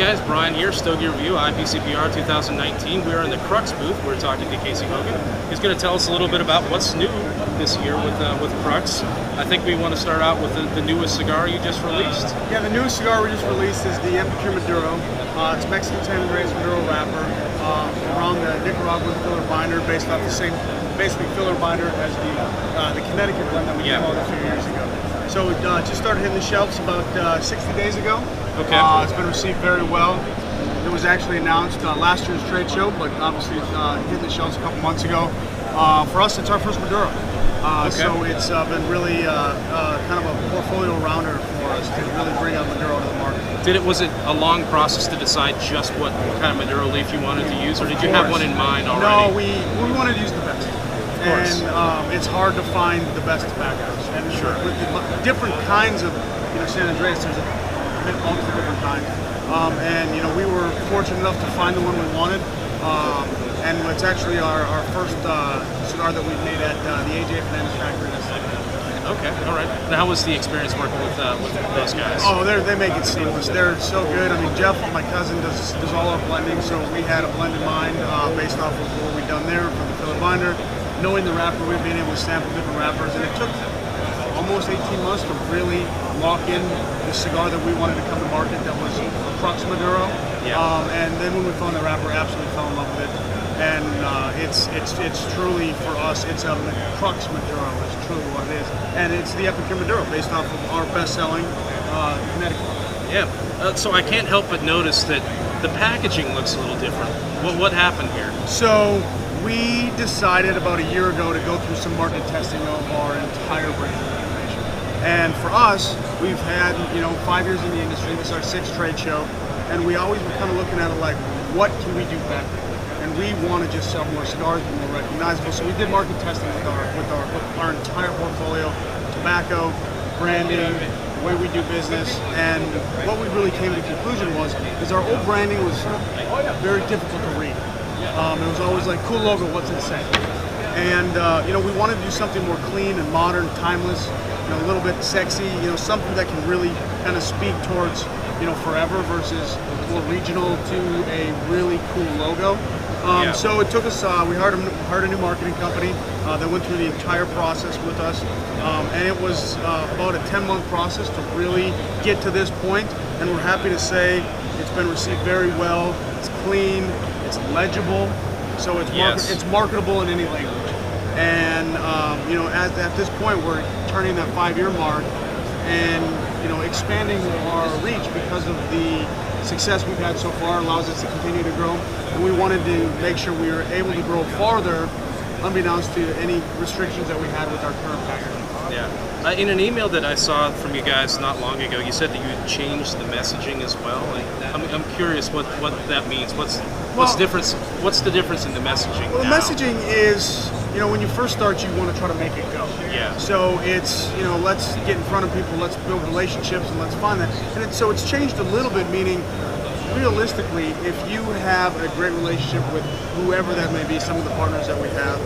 guys, Brian here, Stogie Review, IPCPR 2019. We are in the Crux booth. We're talking to Casey Haugen. He's going to tell us a little bit about what's new this year with Crux. I think we want to start out with the newest cigar you just released. Yeah, the newest cigar we just released is the Epicure Maduro. It's Mexican 10 grades Maduro wrapper around the Nicaraguan filler binder, based off the same, basically filler binder as the Connecticut blend that we came out a few years ago. So it just started hitting the shelves about 60 days ago. Okay. It's been received very well. It was actually announced last year's trade show, but obviously hit the shelves a couple months ago. For us, it's our first Maduro. So it's been really kind of a portfolio rounder for us to really bring out Maduro to the market. Was it a long process to decide just what kind of Maduro leaf you wanted to use, or did you have one in mind already? No, we wanted to use the best. And it's hard to find the best tobaccos. And with the different kinds of San Andreas, there's multiple different kinds. And we were fortunate enough to find the one we wanted. And it's actually our first cigar that we've made at the AJ Fernandez factory. Okay, all right. And how was the experience working with those guys? Oh, they make it seamless. They're so good. I mean, Jeff, my cousin, does all our blending, so we had a blend in mind based off of what we've done there for the filler binder. Knowing the wrapper, we've been able to sample different wrappers, and it took almost 18 months to really lock in the cigar that we wanted to come to market. That was Crux Maduro. And then when we found the wrapper, absolutely fell in love with it. And it's truly, for us, it's a Crux Maduro. It's truly what it is. And it's the Epicure Maduro, based off of our best-selling Connecticut. Yeah. So I can't help but notice that the packaging looks a little different. What happened here? So we decided about a year ago to go through some market testing of our entire brand information. And for us, we've had 5 years in the industry. This is our 6th trade show, and we always were kind of looking at it like, what can we do better? And we want to just sell more cigars, be more recognizable. So we did market testing with our entire portfolio, tobacco, branding, the way we do business, and what we really came to the conclusion is our old branding was very difficult to read. It was always like, cool logo, what's it say? And we wanted to do something more clean and modern, timeless, a little bit sexy, something that can really kind of speak towards forever versus more regional to a really cool logo. So it took us, we hired a new marketing company that went through the entire process with us, and it was about a 10-month process to really get to this point, and we're happy to say it's been received very well. It's clean, it's legible, so it's marketable in any language. And at this point, we're turning that 5-year mark, and expanding our reach because of the success we've had so far allows us to continue to grow. And we wanted to make sure we were able to grow farther, unbeknownst to any restrictions that we had with our current packaging. Yeah. In an email that I saw from you guys not long ago, you said that you had changed the messaging as well. I'm curious what that means. What's the difference in the messaging? Well, the messaging is, when you first start, you want to try to make it go. Yeah. So it's, let's get in front of people, let's build relationships, and let's find that. And so it's changed a little bit, meaning, realistically, if you have a great relationship with whoever that may be, some of the partners that we have,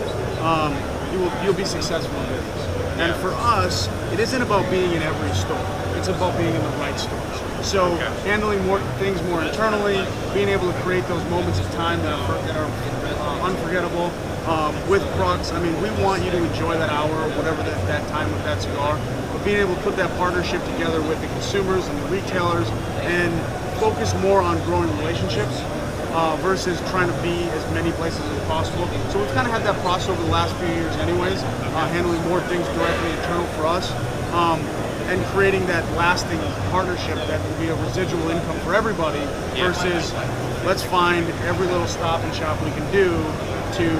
you'll be successful in business. And for us, it isn't about being in every store. It's about being in the right stores. So handling more things more internally, being able to create those moments of time that are unforgettable. With Crux, I mean, we want you to enjoy that hour, or whatever that time with that cigar, but being able to put that partnership together with the consumers and the retailers and focus more on growing relationships versus trying to be as many places as possible. So we've kind of had that process over the last few years anyways, handling more things directly internal for us, and creating that lasting partnership that will be a residual income for everybody versus let's find every little stop and shop we can do to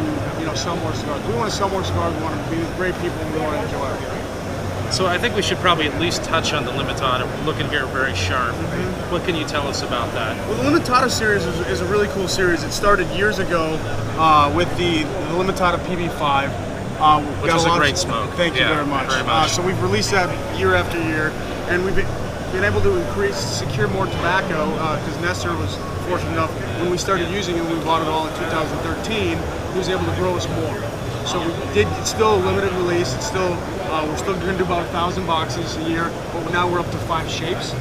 sell more cigars. We want to sell more cigars, we want to be with great people, and we want to enjoy it. So I think we should probably at least touch on the Limitada. We're looking here very sharp. What can you tell us about that? Well, the Limitada series is a really cool series. It started years ago with the Limitada PB5. Which is a great smoke. Thank you very much. So we've released that year after year, and we've been able to secure more tobacco because Nestor was fortunate enough, when we started using it, we bought it all in 2013, he was able to grow us more. So it's still a limited release. It's still we're still going to do about 1,000 boxes a year, but now we're up to 5 shapes.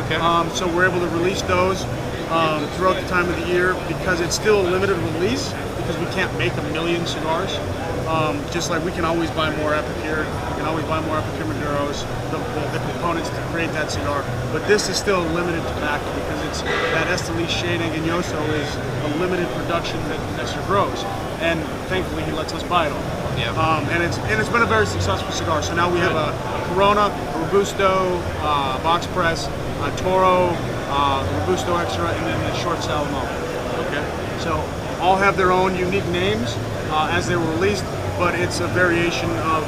Okay. So we're able to release those. throughout the time of the year because it's still a limited release because we can't make a million cigars. Just like we can always buy more Epicure, we can always buy more Epicure Maduros, the components to create that cigar. But this is still limited tobacco because it's that Esteli Shade Engañoso is a limited production that Nestor grows, and thankfully he lets us buy it all. Yeah. And it's been a very successful cigar. So now we have a Corona, a Robusto, box press, a Toro, Robusto Extra, and then the short Salomon. Okay. So all have their own unique names as they were released, but it's a variation of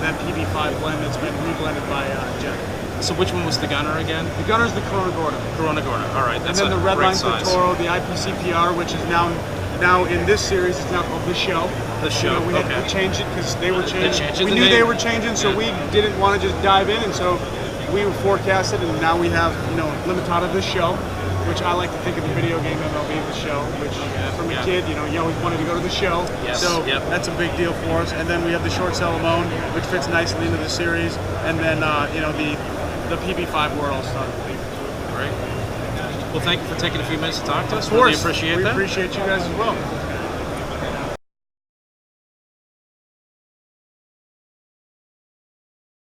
that PB5 blend that's been reblended by Jeff. So which one was the Gunner again? The Gunner's the Corona Gorda. Corona Gorda. All right. That's and then the red great line for size. Toro, the IPCPR, which is now in this series, it's now called The Show. The Show. We had to change it because they were changing. We knew name. they were changing, so we didn't want to just dive in, and so we were forecasted, and now we have Limitada The Show, which I like to think of the video game MLB The Show, which from a kid, you always wanted to go to the show. Yes. So Yep. that's a big deal for us. And then we have the short Salomon, which fits nicely into the series, and then the PB5 we're all starting. Great. Well, thank you for taking a few minutes to talk to us. Of course. Really appreciate we that. appreciate you guys as well.